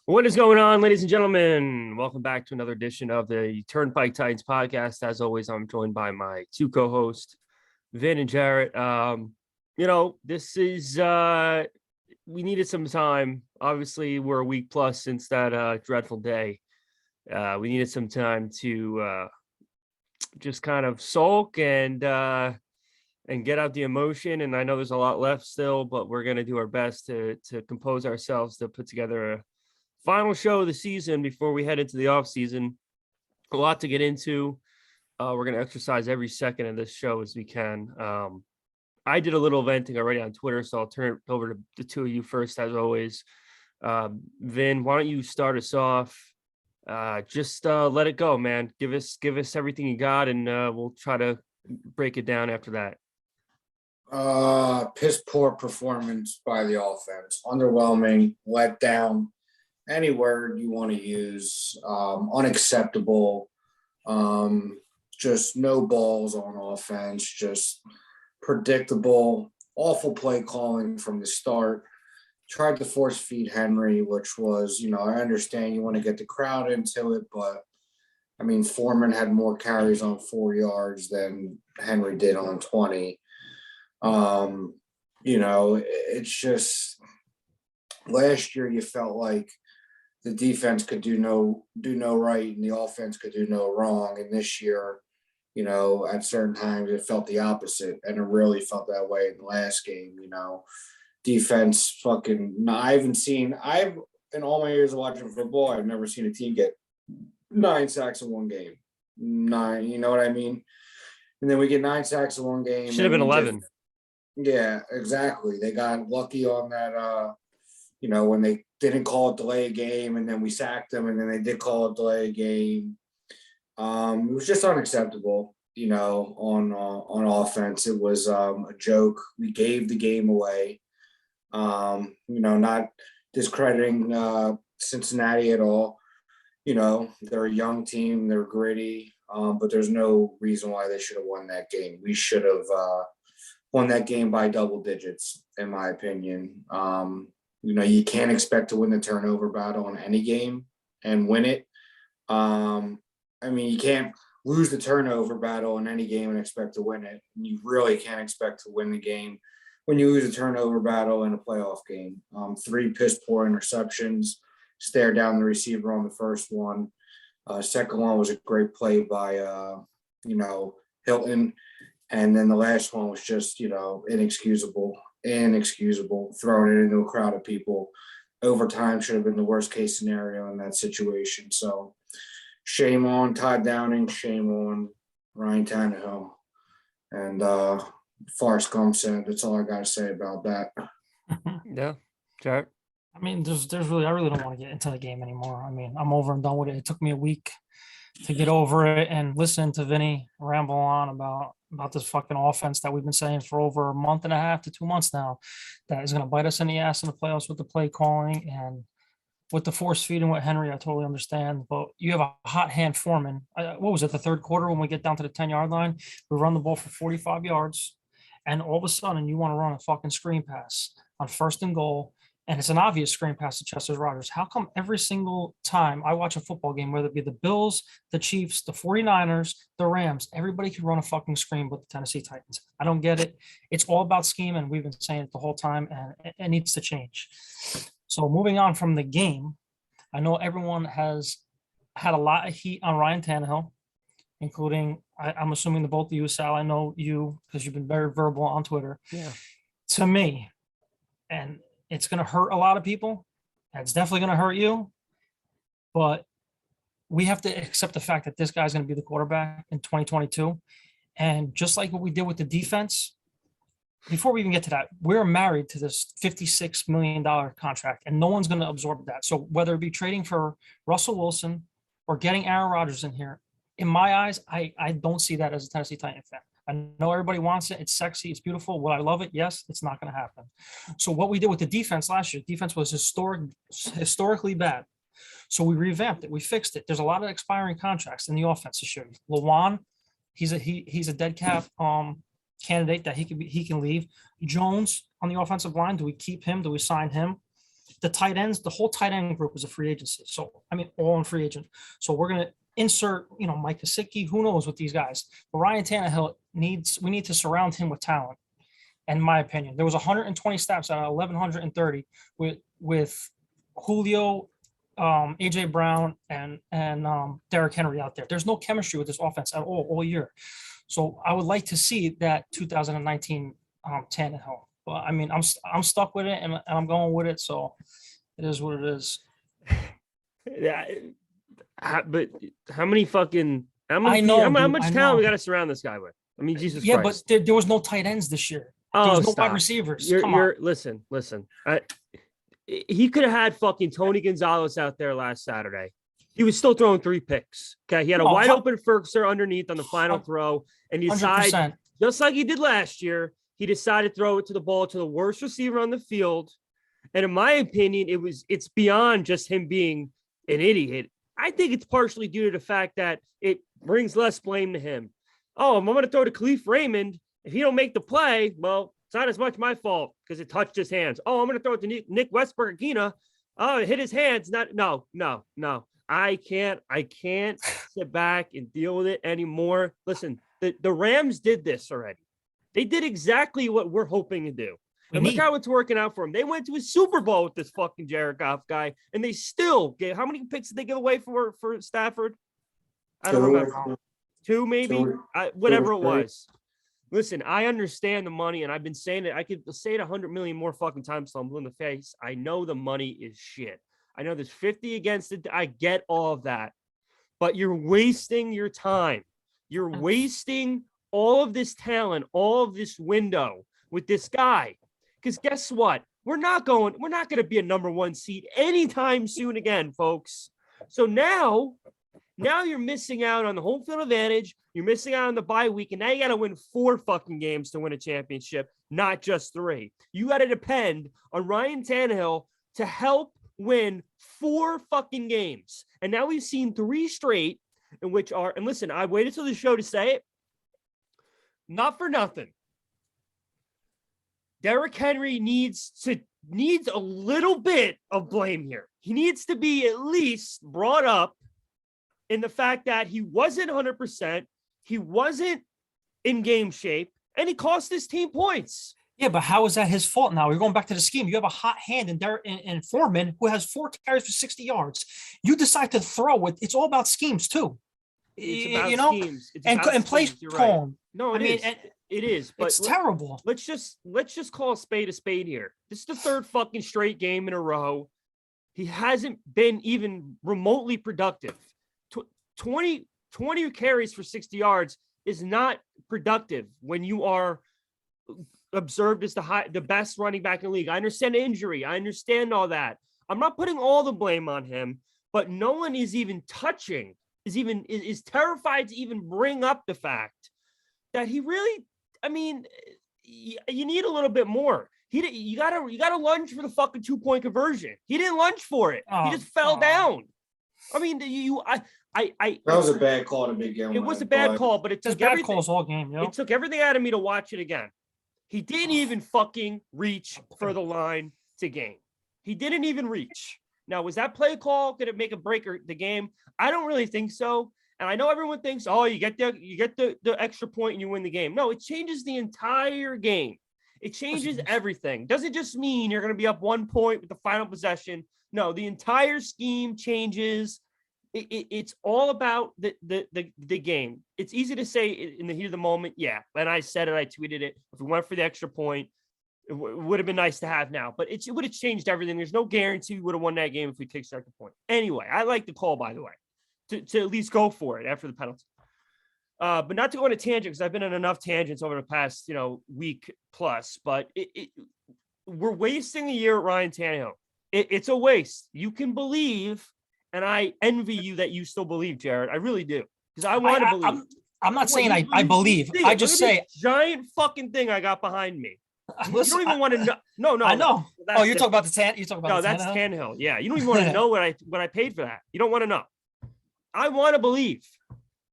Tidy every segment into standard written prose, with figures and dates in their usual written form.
What is going on, ladies and gentlemen? Welcome back to another edition of the Turnpike Titans podcast. As always, I'm joined by my two co-hosts, Vin and Jarrett. This is we needed some time. Obviously, we're a week plus since that dreadful day. We needed some time to just kind of sulk and get out the emotion. And I know there's a lot left still, but we're gonna do our best to compose ourselves to put together a final show of the season before we head into the off season. A lot to get into. We're going to exercise every second of this show as we can. I did a little venting already on Twitter, so I'll turn it over to the two of you first, as always. Vin, why don't you start us off? Just let it go, man. Give us everything you got, and we'll try to break it down after that. Piss poor performance by the offense. Underwhelming, let down. Any word you want to use, unacceptable, just no balls on offense, just predictable, awful play calling from the start. Tried to force feed Henry, which was, I understand you want to get the crowd into it, but I mean, Foreman had more carries on 4 yards than Henry did on 20. It's just last year you felt like the defense could do no right and the offense could do no wrong. And this year, at certain times it felt the opposite. And it really felt that way in the last game, defense in all my years of watching football, I've never seen a team get 9 sacks in one game. 9, you know what I mean? And then we get 9 sacks in one game. Should have been 11. Yeah, exactly. They got lucky on that, when they didn't call it delay a game, and then we sacked them, and then they did call it delay a game. It was just unacceptable, on offense. It was a joke. We gave the game away. Not discrediting Cincinnati at all. They're a young team. They're gritty, but there's no reason why they should have won that game. We should have won that game by double digits, in my opinion. You can't expect to win the turnover battle in any game and win it. You can't lose the turnover battle in any game and expect to win it. You really can't expect to win the game when you lose a turnover battle in a playoff game. 3 piss poor interceptions, stare down the receiver on the first one. Second one was a great play by, Hilton. And then the last one was just, inexcusable, throwing it into a crowd of people. Overtime should have been the worst case scenario in that situation. So shame on Todd Downing, shame on Ryan Tannehill. And Forrest Gump said, that's all I got to say about that. Yeah, Jared. I mean, I really don't want to get into the game anymore. I mean, I'm over and done with it. It took me a week to get over it and listen to Vinny ramble on about this fucking offense that we've been saying for over a month and a half to 2 months now, that is going to bite us in the ass in the playoffs with the play calling and with the force feeding with Henry. I totally understand, but you have a hot hand Foreman. What was it, the third quarter when we get down to the 10-yard line? We run the ball for 45 yards, and all of a sudden you want to run a fucking screen pass on 1st and goal. And it's an obvious screen pass to Chester Rogers. How come every single time I watch a football game, whether it be the Bills, the Chiefs, the 49ers, the Rams, everybody can run a fucking screen but the Tennessee Titans? I don't get it. It's all about scheme, and we've been saying it the whole time, and it needs to change. So moving on from the game, I know everyone has had a lot of heat on Ryan Tannehill, including, I'm assuming the both of you, Sal. I know you because you've been very verbal on Twitter. Yeah. To me, and it's going to hurt a lot of people. It's definitely going to hurt you. But we have to accept the fact that this guy's going to be the quarterback in 2022. And just like what we did with the defense, before we even get to that, we're married to this $56 million contract, and no one's going to absorb that. So whether it be trading for Russell Wilson or getting Aaron Rodgers in here, in my eyes, I don't see that as a Tennessee Titan fan. I know everybody wants it. It's sexy. It's beautiful. Will I love it? Yes, it's not going to happen. So what we did with the defense last year, defense was historically bad. So we revamped it. We fixed it. There's a lot of expiring contracts in the offense this year. Lawan, he's a dead cap candidate that he can leave. Jones on the offensive line, do we keep him? Do we sign him? the tight ends, the whole tight end group is a free agency. So, I mean, all in free agent. So we're going to insert, Mike Gesicki, who knows with these guys. But Ryan Tannehill we need to surround him with talent. In my opinion, there was 120 snaps out of 1,130 with Julio, AJ Brown, and Derrick Henry out there. There's no chemistry with this offense at all year. So I would like to see that 2019 Tannehill. But I mean, I'm stuck with it, and I'm going with it. So it is what it is. Yeah, but how much I talent know. we got to surround this guy with? I mean, Jesus Yeah, Christ. but there was no tight ends this year. There Oh, was no stop. wide receivers. Listen. He could have had fucking Tony Gonzalez out there last Saturday. He was still throwing 3 picks. Okay, he had a wide open Ferguson underneath on the final throw, and he decided, 100%. just like he did last year, he decided to throw it to the worst receiver on the field. And in my opinion, it's beyond just him being an idiot. I think it's partially due to the fact that it brings less blame to him. Oh, I'm going to throw to Khalif Raymond. If he don't make the play, well, it's not as much my fault because it touched his hands. Oh, I'm going to throw it to Nick Westbrook-Akina. Oh, it hit his hands. No. I can't sit back and deal with it anymore. Listen, the Rams did this already. They did exactly what we're hoping to do. And look how it's working out for them. They went to a Super Bowl with this fucking Jared Goff guy, and they still gave, how many picks did they give away for Stafford? I don't remember. 2 maybe? Whatever it was. Listen, I understand the money, and I've been saying it. I could say it 100 million more fucking times till I'm blue in the face. I know the money is shit. I know there's 50 against it. I get all of that. But you're wasting your time. You're wasting all of this talent, all of this window with this guy. Because guess what? We're not going to be a number 1 seed anytime soon again, folks. So now you're missing out on the home field advantage. You're missing out on the bye week. And now you got to win 4 fucking games to win a championship, not just 3. You got to depend on Ryan Tannehill to help win 4 fucking games. And now we've seen 3 straight in which are, and listen, I waited till the show to say it. Not for nothing. Derrick Henry needs a little bit of blame here. He needs to be at least brought up in the fact that he wasn't 100%, he wasn't in game shape, and he cost his team points. Yeah, but how is that his fault now? You're going back to the scheme. You have a hot hand in Foreman who has 4 carries for 60 yards. You decide to throw it. It's all about schemes too. It's about schemes. It's and about play schemes. You're calm. Right. No, it is. But it's terrible. Let's just call a spade here. This is the 3rd fucking straight game in a row. He hasn't been even remotely productive. 20 carries for 60 yards is not productive when you are observed as the best running back in the league. I understand injury. I understand all that. I'm not putting all the blame on him, but no one is even touching, is terrified to even bring up the fact that he really, I mean, you need a little bit more. You gotta lunge for the fucking 2-point conversion. He didn't lunge for it. He just fell down. I mean, that was a bad call to begin with. It was a bad call, but it took bad calls all game. It took everything out of me to watch it again. He didn't even fucking reach for the line to gain. He didn't even reach. Now, was that play call going to make a break or the game? I don't really think so. And I know everyone thinks, oh, you get the extra point and you win the game. No, it changes the entire game. It changes everything. Doesn't just mean you're going to be up 1 point with the final possession. No, the entire scheme changes. It's all about the game. It's easy to say in the heat of the moment. Yeah. And I said it, I tweeted it. If we went for the extra point, it would have been nice to have now, but it would have changed everything. There's no guarantee we would have won that game if we take second point. Anyway, I like the call, by the way, to at least go for it after the penalty. But not to go on a tangent, because I've been on enough tangents over the past, week plus, but we're wasting a year at Ryan Tannehill. It's a waste. You can believe, and I envy you that you still believe, Jared. I really do, because I want to believe. I'm not saying I believe. I just say giant fucking thing I got behind me. Listen, you don't even want to know. No. I know. Oh, you're talking about the Tan. You're talking about that's Tannehill. Yeah, you don't even want to know what I paid for that. You don't want to know. I want to believe,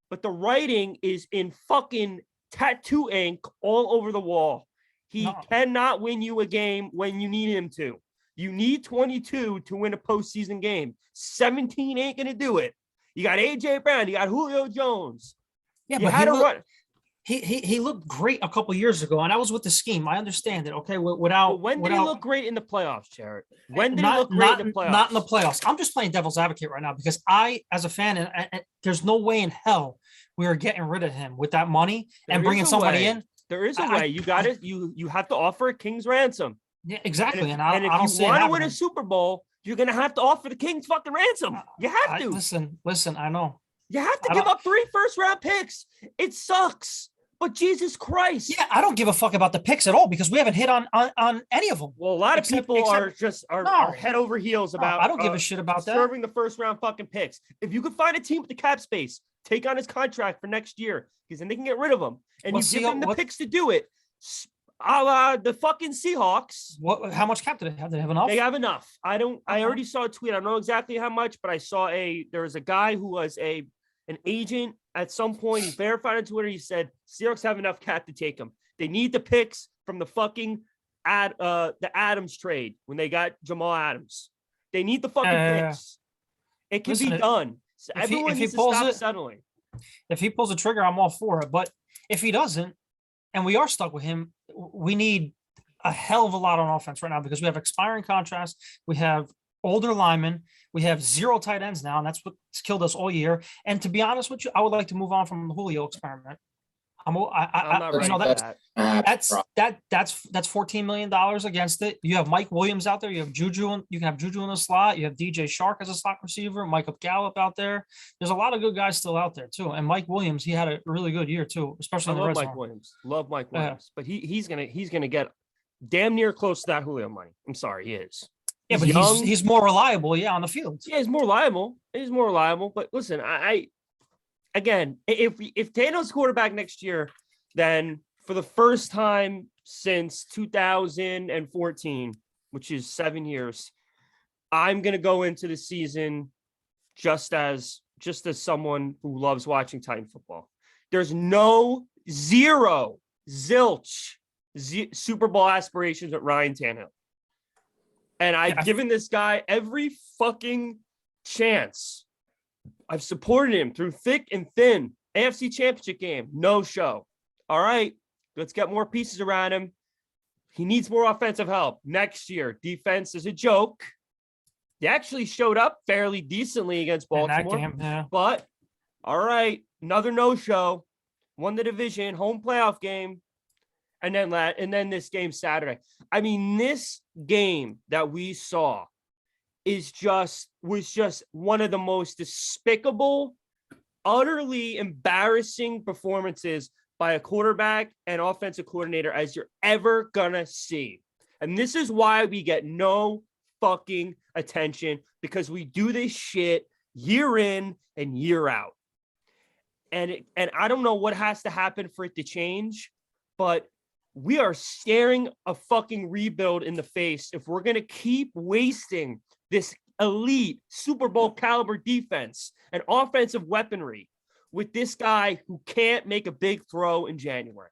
but the writing is in fucking tattoo ink all over the wall. He cannot win you a game when you need him to. You need 22 to win a postseason game. 17 ain't going to do it. You got A.J. Brown. You got Julio Jones. Yeah, you but had to run. He looked great a couple years ago, and I was with the scheme. I understand it. Okay, without. But when did he look great in the playoffs, Jared? When did he not, look great not, in the playoffs? Not in the playoffs. I'm just playing devil's advocate right now because I, as a fan, and there's no way in hell we are getting rid of him with that money and bringing somebody in. There is a way. You got it. You have to offer a king's ransom. Yeah, exactly. And I don't if you want to win a Super Bowl, you're going to have to offer the king's fucking ransom. You have to. Listen, I know. You have to give up 3 first-round picks. It sucks. But Jesus Christ. Yeah, I don't give a fuck about the picks at all because we haven't hit on any of them. Well, a lot of people are head over heels about. I don't give a shit about that. Serving the first-round fucking picks. If you could find a team with the cap space, take on his contract for next year because then they can get rid of him. And you give them the picks to do it. The fucking Seahawks. How much cap do they have? Do they have enough? They have enough. I already saw a tweet. I don't know exactly how much, but I saw there was a guy who was an agent at some point. He verified on Twitter. He said Seahawks have enough cap to take him. They need the picks from the fucking the Adams trade when they got Jamal Adams. They need the fucking picks. It can be done. So everyone needs to stop settling. If he pulls the trigger, I'm all for it. But if he doesn't, and we are stuck with him, we need a hell of a lot on offense right now because we have expiring contracts. We have older linemen. We have 0 tight ends now, and that's what's killed us all year. And to be honest with you, I would like to move on from the Julio experiment. I'm not ready for that. That's $14 million against it. You have Mike Williams out there. You have Juju. You can have Juju in the slot. You have DJ Shark as a slot receiver. Michael Gallup out there. There's a lot of good guys still out there too. And Mike Williams, he had a really good year too, especially in the red zone. Love Mike Williams, but he's gonna get damn near close to that Julio money. I'm sorry, he is. Yeah, but he's more reliable. Yeah, on the field. Yeah, he's more reliable. But listen, Again, if Daniel's quarterback next year, then for the first time since 2014, which is 7 years, I'm gonna go into the season just as someone who loves watching Titan football. There's zilch Super Bowl aspirations with Ryan Tannehill, and I've given this guy every fucking chance. I've supported him through thick and thin. AFC Championship game, no show. All right, let's get more pieces around him. He needs more offensive help. Next year, defense is a joke. They actually showed up fairly decently against Baltimore. But, all right, another no-show. Won the division, home playoff game. And then this game Saturday. I mean, this game that we saw was just one of the most despicable, utterly embarrassing performances by a quarterback and offensive coordinator as you're ever gonna see. And this is why we get no fucking attention, because we do this shit year in and year out. And I don't know what has to happen for it to change, but we are staring a fucking rebuild in the face if we're gonna keep wasting this elite Super Bowl caliber defense and offensive weaponry with this guy who can't make a big throw in January.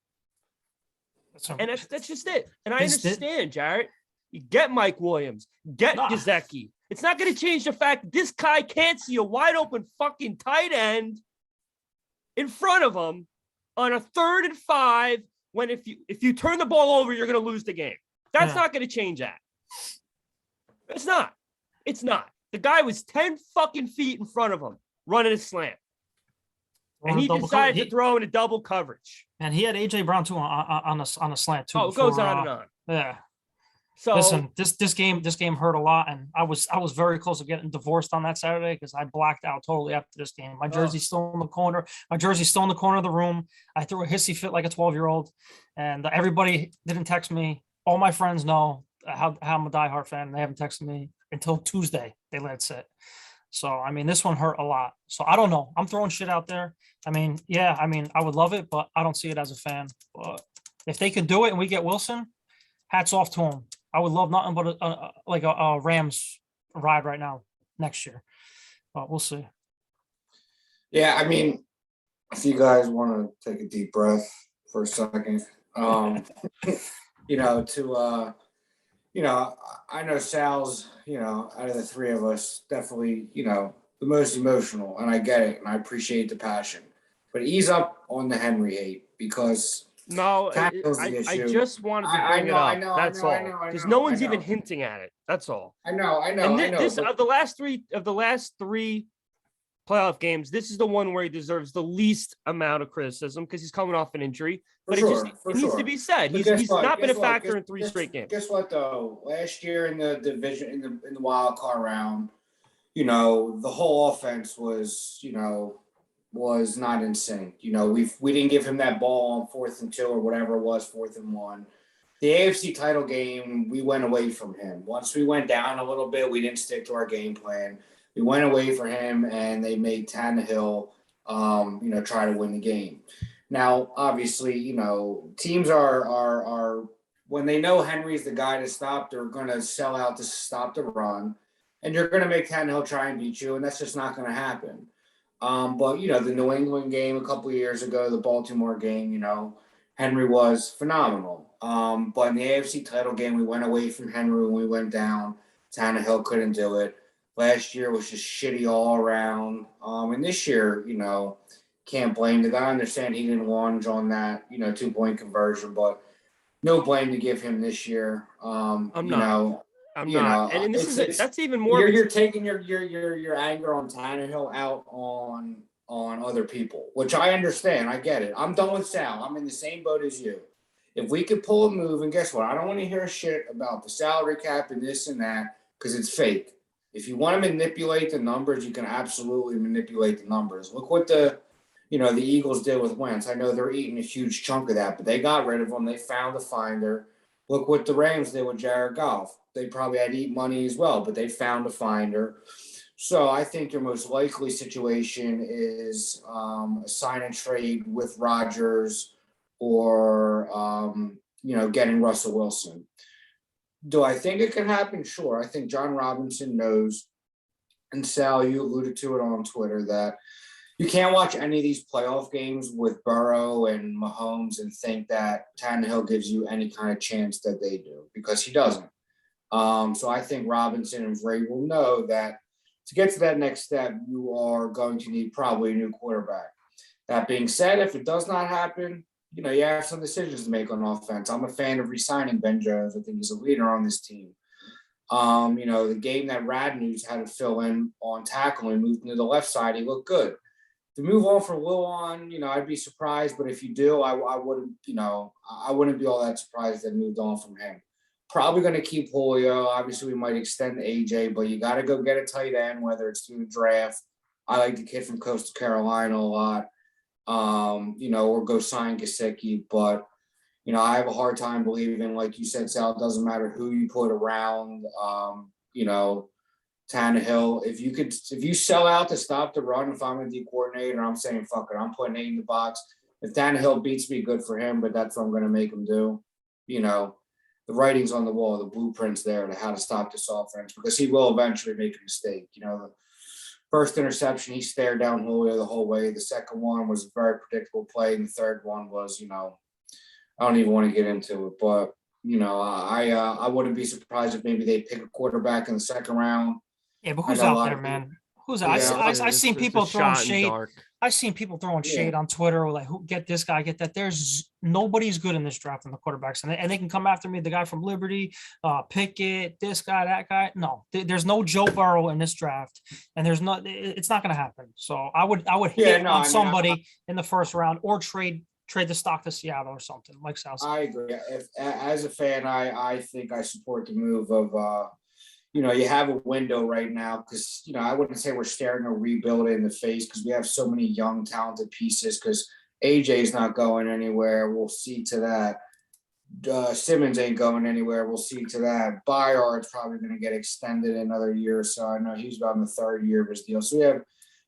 That's just it. And I understand, Jarrett. You get Mike Williams, get Gesicki. It's not going to change the fact that this guy can't see a wide open fucking tight end in front of him on a 3rd and 5 when if you turn the ball over, you're going to lose the game. That's not going to change that. It's not. The guy was 10 fucking feet in front of him, running a slant. And he decided to throw in a double coverage. And he had AJ Brown too on a slant too. Oh, it goes on and on. Yeah. So listen, this game hurt a lot, and I was very close to getting divorced on that Saturday because I blacked out totally after this game. My jersey's still in the corner. My jersey's still in the corner of the room. I threw a hissy fit like a 12-year-old, and everybody didn't text me. All my friends know how I'm a diehard fan. And they haven't texted me until Tuesday. They let it sit. So I mean, this one hurt a lot. So I don't know. I'm throwing shit out there. I mean, I would love it, but I don't see it as a fan. But if they can do it and we get Wilson, hats off to them. I would love nothing but a Rams ride right now next year. But we'll see. Yeah, I mean, if you guys want to take a deep breath for a second, I know Sal's, out of the three of us, definitely, the most emotional, and I get it, and I appreciate the passion. But ease up on the Henry hate because No, Tannehill's the I issue. just wanted to I bring it know, I up. know, I That's know, I all. know, I Because know, no I one's even know, hinting at it. That's all. I know, I know, And I know. this But of the last three playoff games, this is the one where he deserves the least amount of criticism because he's coming off an injury. for But sure, it for needs to sure. be said. But guess He's what? not been Guess a what? factor in three straight games. Guess what though? Last year in the division in the wild card round, the whole offense was not in sync. We didn't give him that ball on 4th and 2 or whatever it was, 4th and 1. The AFC title game, we went away from him. Once we went down a little bit, we didn't stick to our game plan. We went away from him, and they made Tannehill, try to win the game. Now, obviously, teams are when they know Henry's the guy to stop, they're going to sell out to stop the run, and you're going to make Tannehill try and beat you, and that's just not going to happen. But the New England game a couple of years ago, the Baltimore game, Henry was phenomenal. But in the AFC title game, we went away from Henry when we went down. Tannehill couldn't do it. Last year was just shitty all around. And this year, can't blame the guy. I understand he didn't lunge on that, 2-point conversion, but no blame to give him this year. I'm not. And that's even more. You're taking your anger on Tannehill out on other people, which I understand. I get it. I'm done with Sal. I'm in the same boat as you. If we could pull a move, and guess what? I don't want to hear shit about the salary cap and this and that because it's fake. If you want to manipulate the numbers, you can absolutely manipulate the numbers. Look what the Eagles did with Wentz. I know they're eating a huge chunk of that, but they got rid of him. They found a finder. Look what the Rams did with Jared Goff. They probably had to eat money as well, but they found a finder. So I think your most likely situation is a sign and trade with Rodgers or, getting Russell Wilson. Do I think it can happen? Sure. I think John Robinson knows, and Sal, you alluded to it on Twitter, that you can't watch any of these playoff games with Burrow and Mahomes and think that Tannehill gives you any kind of chance that they do, because he doesn't. So I think Robinson and Ray will know that to get to that next step, you are going to need probably a new quarterback. That being said, if it does not happen, you have some decisions to make on offense. I'm a fan of re-signing Ben Jones. I think he's a leader on this team. The game that Radnews had to fill in on tackling, moved into the left side, he looked good. To move on for Wilon, I'd be surprised, but if you do, I wouldn't, I wouldn't be all that surprised that moved on from him. Probably going to keep Julio. Obviously, we might extend AJ, but you got to go get a tight end, whether it's through the draft. I like the kid from Coastal Carolina a lot, or go sign Gesicki. But, I have a hard time believing, like you said, Sal, it doesn't matter who you put around, Tannehill. If you sell out to stop the run, if I'm a D coordinator, I'm saying, fuck it, I'm putting 8 in the box. If Tannehill beats me, good for him, but that's what I'm going to make him do. The writing's on the wall, the blueprint's there to how to stop this offense, because he will eventually make a mistake. The first interception, he stared down Julio the whole way. The second one was a very predictable play, and the third one was, I don't even want to get into it, but I wouldn't be surprised if maybe they pick a quarterback in the second round. Yeah, but who's out there, man? Who's out? I seen people throwing shade. I've seen people throwing shade on Twitter, like, who get this guy, get that. There's nobody's good in this draft in the quarterbacks, and they can come after me. The guy from Liberty, Pickett, this guy, that guy. No, there's no Joe Burrow in this draft, and it's not going to happen. So I would hit on somebody in the first round, or trade the stock to Seattle or something like South. I agree. As a fan, I think I support the move of. You have a window right now because, I wouldn't say we're staring a rebuild in the face because we have so many young, talented pieces, because AJ's not going anywhere. We'll see to that. Simmons ain't going anywhere. We'll see to that. Byard's probably going to get extended another year or so. I know he's about in the 3rd year of his deal. So we have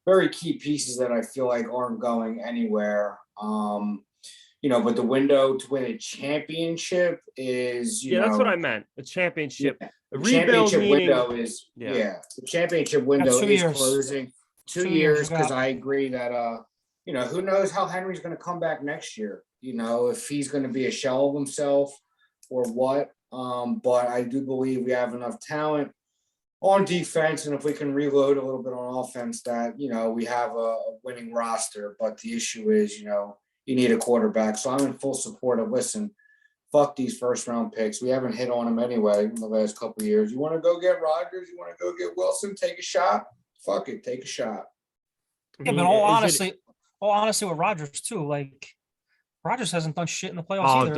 very key pieces that I feel like aren't going anywhere. But the window to win a championship is, that's what I meant. A championship. Yeah. A championship meaning, window is the championship window is closing. 2 years, because I agree that who knows how Henry's going to come back next year. If he's going to be a shell of himself or what. But I do believe we have enough talent on defense, and if we can reload a little bit on offense, that we have a winning roster. But the issue is, you need a quarterback. So I'm in full support of fuck these first round picks. We haven't hit on them anyway in the last couple of years. You want to go get Rodgers? You want to go get Wilson? Take a shot. Fuck it, take a shot. Yeah, but all honestly, with Rodgers too, like Rodgers hasn't done shit in the playoffs either.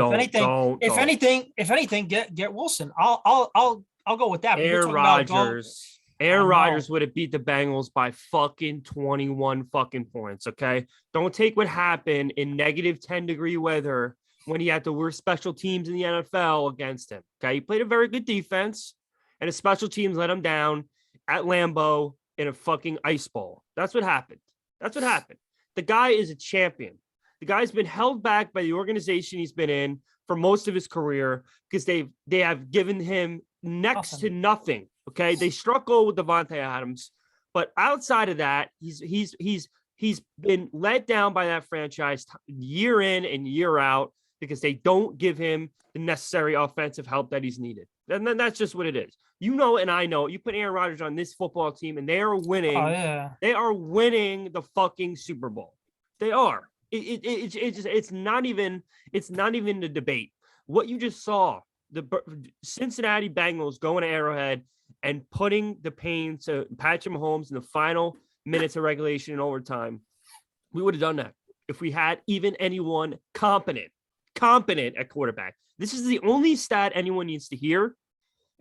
If anything, get Wilson. I'll go with that. Aaron Rodgers would have beat the Bengals by fucking 21 fucking points. Okay, don't take what happened in negative 10-degree weather when he had the worst special teams in the NFL against him. Okay, he played a very good defense, and his special teams let him down at Lambeau in a fucking ice bowl. That's what happened. The guy is a champion. The guy's been held back by the organization he's been in for most of his career because they have given him next to nothing. Okay, they struck gold with Devontae Adams, but outside of that, he's been let down by that franchise year in and year out because they don't give him the necessary offensive help that he's needed. And then that's just what it is. And I know. You put Aaron Rodgers on this football team, and they are winning. Oh, yeah. They are winning the fucking Super Bowl. They are. It's not even the debate. What you just saw, the Cincinnati Bengals going to Arrowhead and putting the pain to Patrick Mahomes in the final minutes of regulation and overtime. We would have done that if we had even anyone competent at quarterback. This is the only stat anyone needs to hear.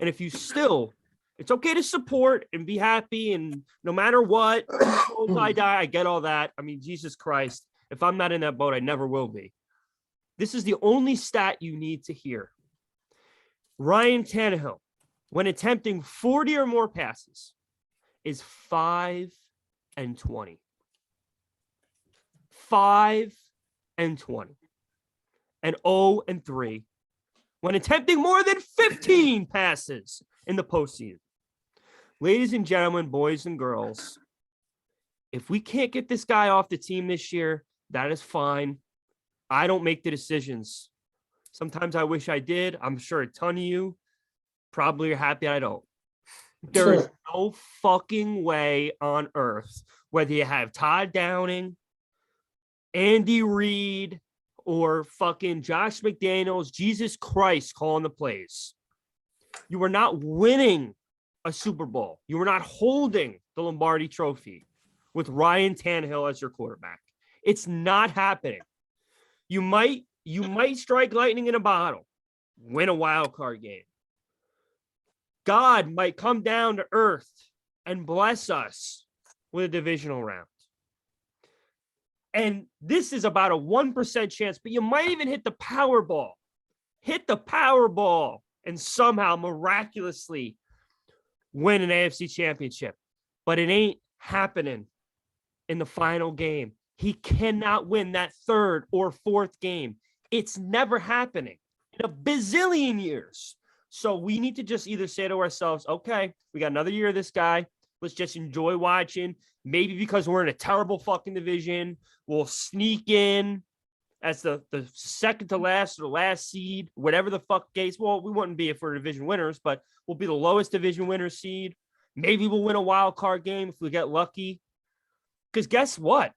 And if you still, it's okay to support and be happy. And no matter what, I die, I get all that. I mean, Jesus Christ, if I'm not in that boat, I never will be. This is the only stat you need to hear. Ryan Tannehill, when attempting 40 or more passes, is 5-20. 5-20. And 0-3 when attempting more than 15 passes in the postseason. Ladies and gentlemen, boys and girls, if we can't get this guy off the team this year, that is fine. I don't make the decisions. Sometimes I wish I did. I'm sure a ton of you probably are happy I don't. There is no fucking way on earth, whether you have Todd Downing, Andy Reid, or fucking Josh McDaniels, Jesus Christ, calling the plays. You are not winning a Super Bowl. You are not holding the Lombardi Trophy with Ryan Tannehill as your quarterback. It's not happening. You might strike lightning in a bottle, win a wild card game. God might come down to earth and bless us with a divisional round. And this is about a 1% chance, but you might even hit the Powerball. And somehow miraculously win an AFC championship. But it ain't happening in the final game. He cannot win that third or fourth game. It's never happening in a bazillion years. So we need to just either say to ourselves, okay, we got another year of this guy. Let's just enjoy watching. Maybe because we're in a terrible fucking division, we'll sneak in as the second to last or the last seed, whatever the fuck case. Well, we wouldn't be if we're division winners, but we'll be the lowest division winner seed. Maybe we'll win a wild card game if we get lucky. Because guess what?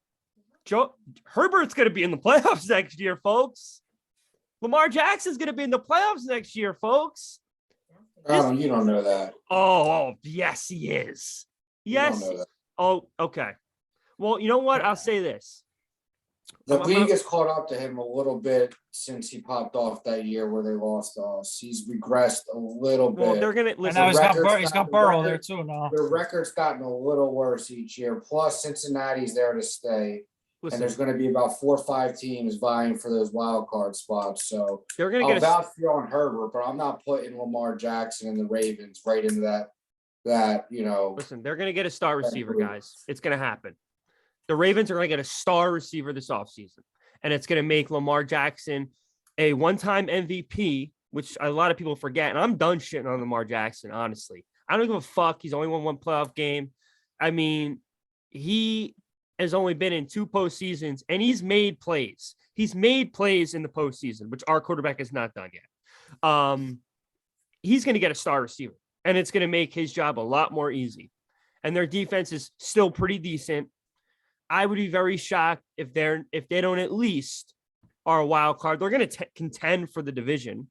Herbert's going to be in the playoffs next year, folks. Lamar Jackson's going to be in the playoffs next year, folks. Oh, you don't know that. Oh, yes, he is. Yes. Oh, okay. Well, you know what? I'll say this. The league has caught up to him a little bit since he popped off that year where they lost to us. He's regressed a little bit. Well, they're going to listen. He's got Burrow there too now. The record's gotten a little worse each year. Plus, Cincinnati's there to stay. Listen, and there's going to be about 4 or 5 teams vying for those wild card spots. So they're going to get vouch for on Herbert, but I'm not putting Lamar Jackson and the Ravens right into that. Listen, they're going to get a star receiver, guys. It's going to happen. The Ravens are going to get a star receiver this offseason, and it's going to make Lamar Jackson a one-time MVP, which a lot of people forget. And I'm done shitting on Lamar Jackson, honestly. I don't give a fuck. He's only won 1 playoff game. I mean, he has only been in 2 postseasons, and he's made plays. He's made plays in the postseason, which our quarterback has not done yet. he's going to get a star receiver, and it's going to make his job a lot more easy. And their defense is still pretty decent. I would be very shocked if they don't at least are a wild card. They're going to contend for the division.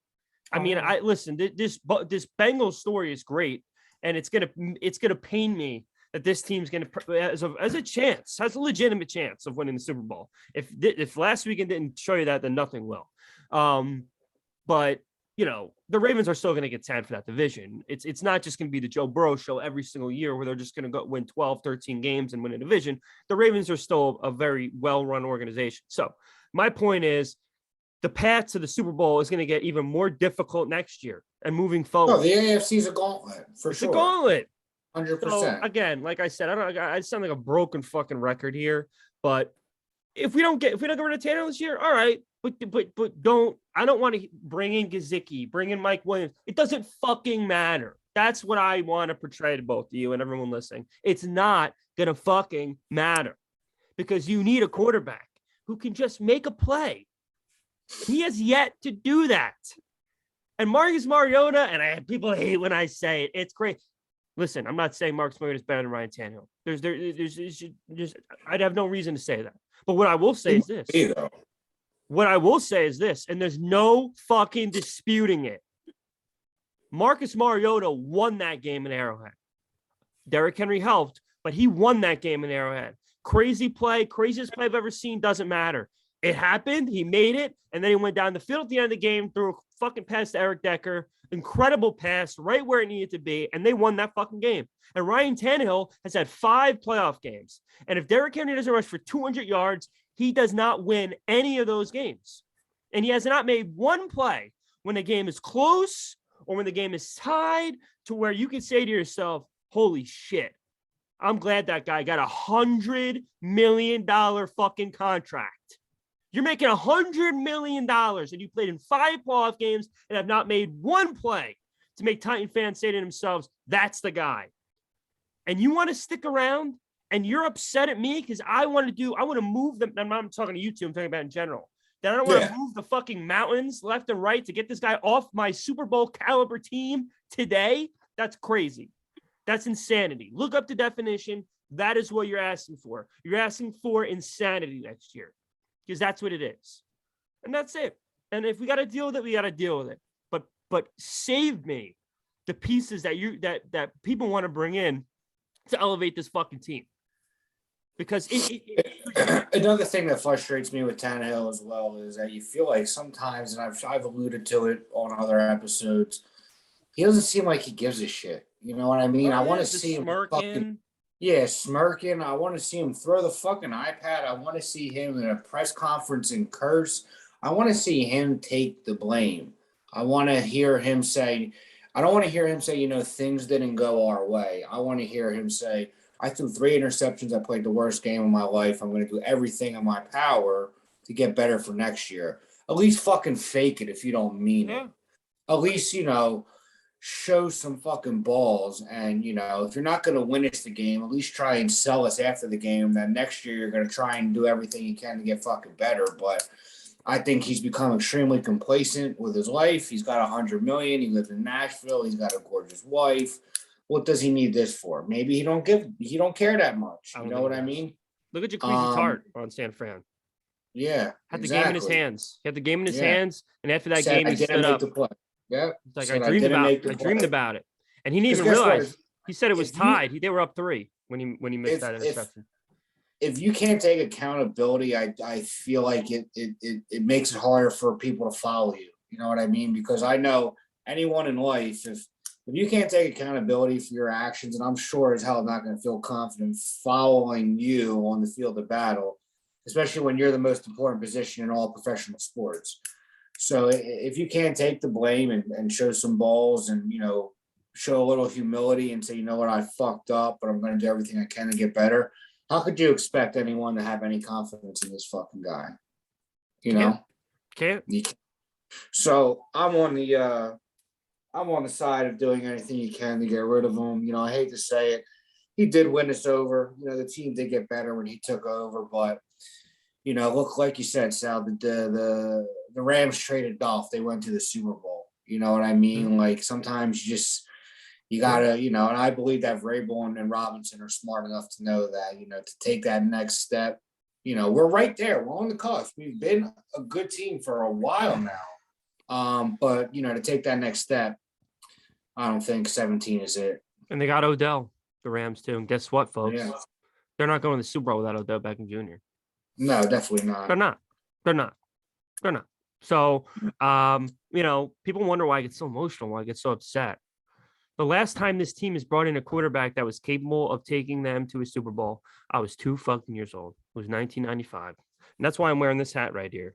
I mean, I listen. This Bengals story is great, and it's gonna pain me that this team's gonna has a legitimate chance of winning the Super Bowl. If last weekend didn't show you that, then nothing will. But the Ravens are still gonna get 10 for that division. It's not just gonna be the Joe Burrow show every single year where they're just gonna go win 12, 13 games and win a division. The Ravens are still a very well-run organization. So my point is, the path to the Super Bowl is going to get even more difficult next year and moving forward. No, the AFC is a gauntlet for sure. It's a gauntlet. 100%. So again, like I said, I sound like a broken fucking record here, but if we don't get rid of Tannehill this year, all right. But I don't want to bring in Gesicki, bring in Mike Williams. It doesn't fucking matter. That's what I want to portray to both of you and everyone listening. It's not going to fucking matter because you need a quarterback who can just make a play. He has yet to do that. And Marcus Mariota, and people hate when I say it. It's great. Listen, I'm not saying Marcus Mariota is better than Ryan Tannehill. There's I'd have no reason to say that. But what I will say is this. What I will say is this, and there's no fucking disputing it. Marcus Mariota won that game in Arrowhead. Derrick Henry helped, but he won that game in Arrowhead. Craziest play I've ever seen, doesn't matter. It happened. He made it. And then he went down the field at the end of the game, threw a fucking pass to Eric Decker. Incredible pass right where it needed to be. And they won that fucking game. And Ryan Tannehill has had 5 playoff games. And if Derrick Henry doesn't rush for 200 yards, he does not win any of those games. And he has not made one play when the game is close or when the game is tied to where you can say to yourself, holy shit, I'm glad that guy got $100 million fucking contract. You're making $100 million and you played in 5 playoff games and have not made one play to make Titan fans say to themselves, that's the guy. And you want to stick around and you're upset at me because I want to move them. I'm not talking to you two, I'm talking about in general. That I don't want to move the fucking mountains left and right to get this guy off my Super Bowl caliber team today. That's crazy. That's insanity. Look up the definition. That is what you're asking for. You're asking for insanity next year. Because that's what it is. And that's it. And if we got to deal with it, we got to deal with it. But save me the pieces that people want to bring in to elevate this fucking team. Because another thing that frustrates me with Tannehill as well is that you feel like sometimes, and I've alluded to it on other episodes, he doesn't seem like he gives a shit. You know what I mean? I want to see him fucking smirking. I want to see him throw the fucking iPad. I want to see him in a press conference and curse. I want to see him take the blame. I want to hear him say, I don't want to hear him say, things didn't go our way. I want to hear him say, I threw 3 interceptions. I played the worst game of my life. I'm going to do everything in my power to get better for next year. At least fucking fake it if you don't mean it. At least, show some fucking balls. And, if you're not going to win us the game, at least try and sell us after the game that next year you're going to try and do everything you can to get fucking better. But I think he's become extremely complacent with his life. He's got $100 million. He lives in Nashville. He's got a gorgeous wife. What does he need this for? Maybe he don't care that much. You know what I mean? Look at Jaqueline Tart on San Fran. Yeah. Had the game in his hands. He had the game in his hands. And after that game, he stood up. Yeah. It's like I dreamed about it. And he didn't even realize. He said it was tied. They were up 3 when he missed that interception. If you can't take accountability, I feel like it makes it harder for people to follow you. You know what I mean? Because I know anyone in life, if you can't take accountability for your actions, and I'm sure as hell not going to feel confident following you on the field of battle, especially when you're the most important position in all professional sports. So if you can't take the blame and show some balls and, show a little humility and say, you know what, I fucked up, but I'm going to do everything I can to get better. How could you expect anyone to have any confidence in this fucking guy? Can't. So I'm on the side of doing anything you can to get rid of him. I hate to say it. He did win us over. The team did get better when he took over, but look, like you said, Sal, the Rams traded Dolph. They went to the Super Bowl. You know what I mean? Like sometimes you gotta, and I believe that Vrabel and Robinson are smart enough to know that, to take that next step. We're right there. We're on the cusp. We've been a good team for a while now. But to take that next step, I don't think 17 is it. And they got Odell, the Rams too. And guess what, folks? Yeah. They're not going to the Super Bowl without Odell Beckham Jr. No, definitely not. They're not. So, people wonder why I get so emotional, why I get so upset. The last time this team has brought in a quarterback that was capable of taking them to a Super Bowl, I was 2 fucking years old. It was 1995. And that's why I'm wearing this hat right here.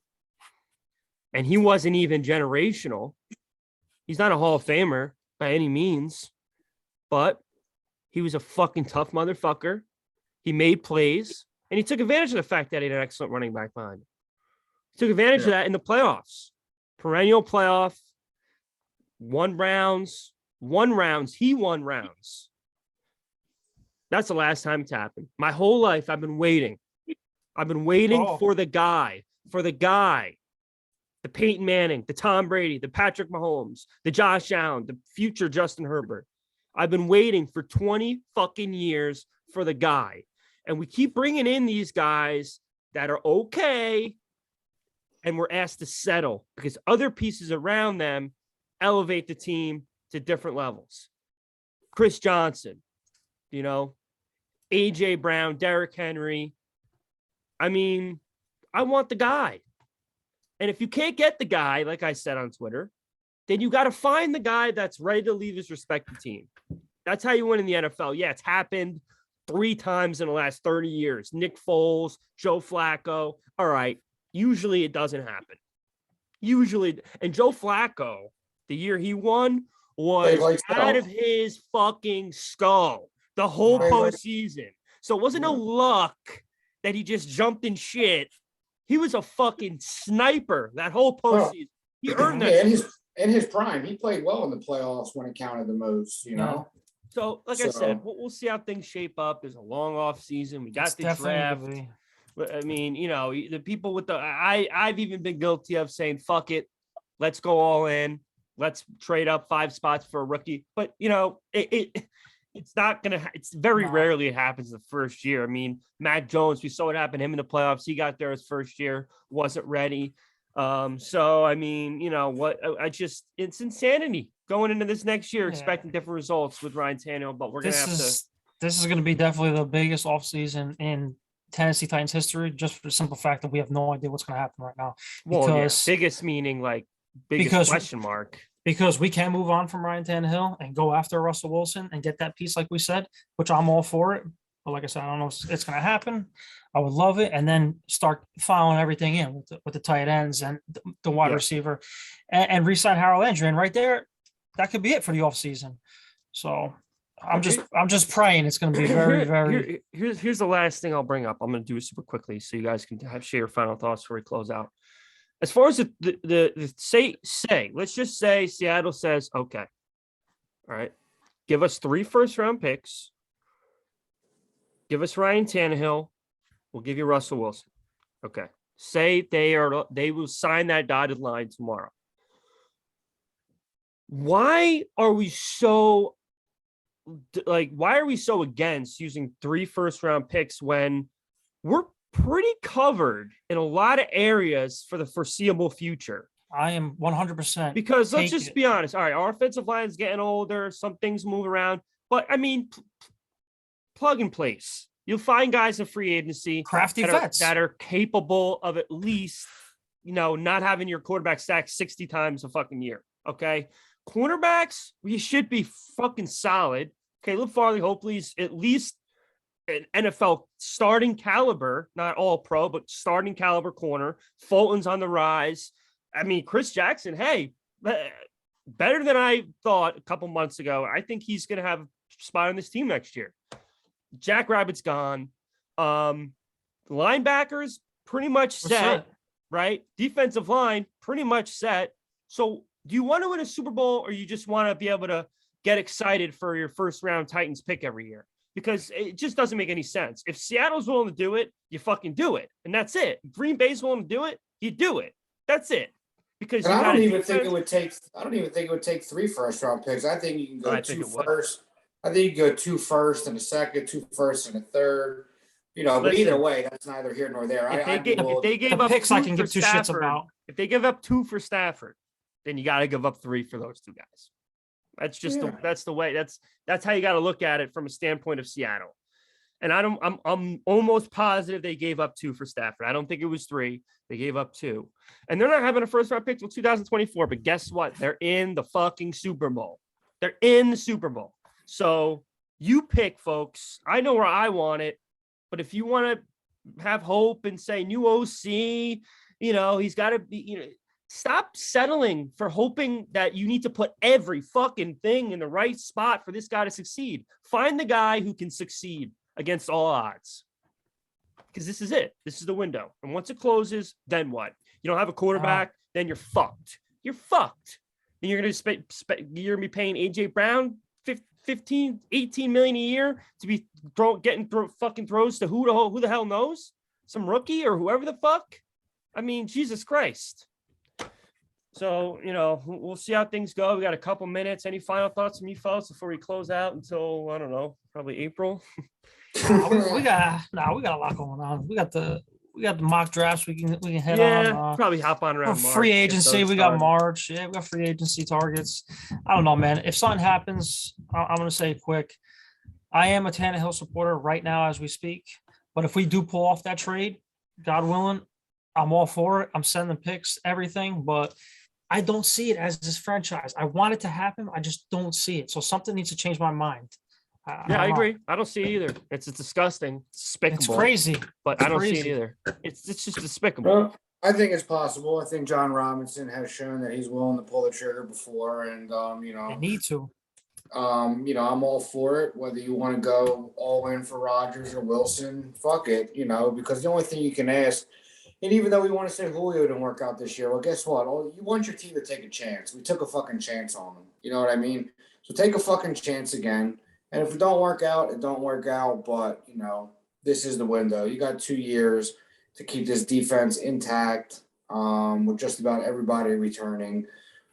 And he wasn't even generational. He's not a Hall of Famer by any means, but he was a fucking tough motherfucker. He made plays, and he took advantage of the fact that he had an excellent running back behind him. He took advantage of that in the playoffs. Perennial playoff, won rounds. He won rounds. That's the last time it's happened. My whole life, I've been waiting. For the guy, the Peyton Manning, the Tom Brady, the Patrick Mahomes, the Josh Allen, the future Justin Herbert. I've been waiting for 20 fucking years for the guy. And we keep bringing in these guys that are okay, and we're asked to settle because other pieces around them elevate the team to different levels. Chris Johnson, AJ Brown, Derrick Henry. I mean, I want the guy. And if you can't get the guy, like I said on Twitter, then you got to find the guy that's ready to leave his respective team. That's how you win in the NFL. Yeah, it's happened 3 times in the last 30 years. Nick Foles, Joe Flacco. All right. Usually it doesn't happen. And Joe Flacco, the year he won, was out of his fucking skull the whole postseason. So it wasn't no luck that he just jumped in shit. He was a fucking sniper that whole postseason. He earned that. In his prime, he played well in the playoffs when it counted the most, So, I said, we'll see how things shape up. There's a long off season. We got the draft. I mean, the people with I've even been guilty of saying, fuck it. Let's go all in. Let's trade up 5 spots for a rookie. But, it's not going to, it's very rarely it happens the first year. I mean, Mac Jones, we saw what happened to him in the playoffs. He got there his first year, wasn't ready. So, I mean, it's insanity going into this next year, expecting different results with Ryan Tannehill, but we're going to have to. This is going to be definitely the biggest offseason in Tennessee Titans history, just for the simple fact that we have no idea what's going to happen right now. Biggest meaning, biggest question mark. Because we can move on from Ryan Tannehill and go after Russell Wilson and get that piece, like we said, which I'm all for it. But like I said, I don't know if it's going to happen. I would love it. And then start filing everything in with the tight ends and the wide receiver and re-sign Harold Landry. And right there, that could be it for the offseason. So I'm just praying it's going to be very, very. Here's the last thing I'll bring up. I'm going to do it super quickly so you guys can share your final thoughts before we close out. As far as let's just say Seattle says, okay, all right, give us 3 first-round picks. Give us Ryan Tannehill. We'll give you Russell Wilson. Okay. Say they will sign that dotted line tomorrow. Why are we so against using 3 first-round picks when we're pretty covered in a lot of areas for the foreseeable future? I am 100%. Because let's just be honest. All right, our offensive line is getting older. Some things move around. But, I mean, plug and place. You'll find guys in free agency that are capable of at least, not having your quarterback sacked 60 times a fucking year. Okay. Cornerbacks, we should be fucking solid. Caleb Farley, hopefully, is at least an NFL starting caliber, not all pro, but starting caliber corner. Fulton's on the rise. I mean, Chris Jackson, hey, better than I thought a couple months ago. I think he's going to have a spot on this team next year. Jack Rabbit's gone. Linebackers pretty much set, right? Defensive line pretty much set. So do you want to win a Super Bowl, or you just want to be able to get excited for your first round Titans pick every year? Because it just doesn't make any sense. If Seattle's willing to do it, you fucking do it. And that's it. Green Bay's willing to do it, you do it. That's it. because And you I got don't a even think it defense. would take. I don't even think it would take 3 first-round picks. I think you can go I think two it would. first. I think you can go 2 first and a second, 2 first and a third. But either Listen, way, that's neither here nor there. if they I'd be get if willing. they The gave up picks I 2 can for give two shits Stafford, about. if they give up 2 for Stafford, then you got to give up 3 for those 2 guys. That's just that's the way. That's how you got to look at it from a standpoint of Seattle. And I'm almost positive they gave up 2 for Stafford. I don't think it was 3. They gave up 2. And they're not having a first round pick till 2024. But guess what? They're in the fucking Super Bowl. They're in the Super Bowl. So you pick, folks. I know where I want it. But if you want to have hope and say new OC, he's got to be, stop settling for hoping that you need to put every fucking thing in the right spot for this guy to succeed. Find the guy who can succeed against all odds. Because this is it. This is the window. And once it closes, then what? You don't have a quarterback, then you're fucked. You're fucked. And you're going to be paying AJ Brown 15, 18 million a year to be getting fucking throws to who the hell knows? Some rookie or whoever the fuck? I mean, Jesus Christ. So, we'll see how things go. We got a couple minutes. Any final thoughts from you fellas before we close out until, I don't know, probably April? We got a lot going on. We got the mock drafts we can hit on. Probably hop on around March. Free agency, we got March. Yeah, we got free agency targets. I don't know, man. If something happens, I'm going to say quick. I am a Tannehill supporter right now as we speak. But if we do pull off that trade, God willing, I'm all for it. I'm sending picks, everything. But I don't see it as this franchise. I want it to happen. I just don't see it. So something needs to change my mind. I agree. I don't see it either. It's disgusting. It's despicable. It's crazy. But I don't see it either. It's just despicable. Well, I think it's possible. I think John Robinson has shown that he's willing to pull the trigger before, and They need to. I'm all for it. Whether you want to go all in for Rodgers or Wilson, fuck it. Because the only thing you can ask, and even though we want to say Julio didn't work out this year, well, guess what? You want your team to take a chance. We took a fucking chance on him. You know what I mean? So take a fucking chance again. And if it don't work out, it don't work out. But, this is the window. You got 2 years to keep this defense intact with just about everybody returning.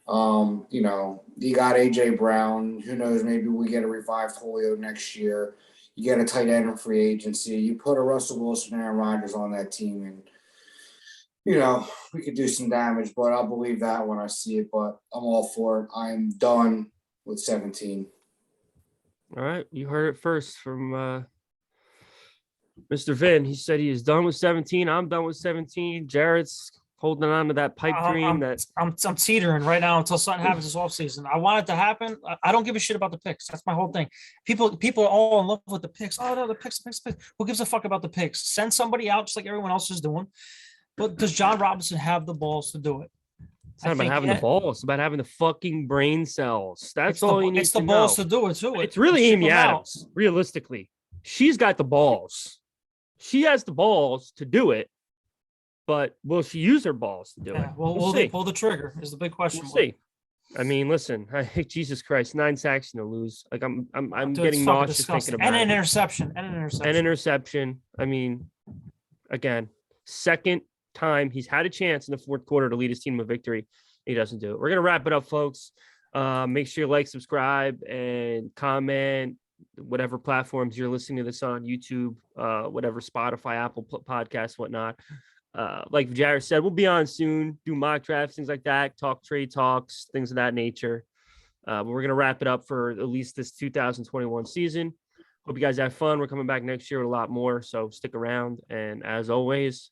You got A.J. Brown. Who knows? Maybe we get a revived Julio next year. You get a tight end in free agency. You put a Russell Wilson and Aaron Rodgers on that team. And, we could do some damage. But I'll believe that when I see it. But I'm all for it. I'm done with 17. All right, you heard it first from Mr. Vin. He said he is done with 17. I'm done with 17. Jared's holding on to that pipe dream. I'm teetering right now until something happens this offseason. I want it to happen. I don't give a shit about the picks. That's my whole thing. People are all in love with the picks. Oh no, the picks. Who gives a fuck about the picks? Send somebody out just like everyone else is doing. But does John Robinson have the balls to do it? It's not about having the balls. It's about having the fucking brain cells. That's all you need to know. It's the balls to do it too. It's really Amy Adams, realistically. She's got the balls. She has the balls to do it, but will she use her balls to do it? Well, will they pull the trigger is the big question. We'll see. I mean, listen, Jesus Christ, 9 sacks to lose. Like I'm getting nauseous thinking about it. And an interception. I mean, again, second time he's had a chance in the fourth quarter to lead his team to victory. He doesn't do it. We're going to wrap it up, folks. Make sure you like, subscribe, and comment, whatever platforms you're listening to this on, YouTube, whatever, Spotify, Apple Podcasts, whatnot. Like Jared said, we'll be on soon, do mock drafts, things like that, talk trade talks, things of that nature. But we're going to wrap it up for at least this 2021 season. Hope you guys have fun. We're coming back next year with a lot more, so stick around. And as always,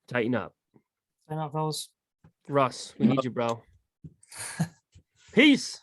tighten up. Tighten up, fellas. Russ, we need you, bro. Peace.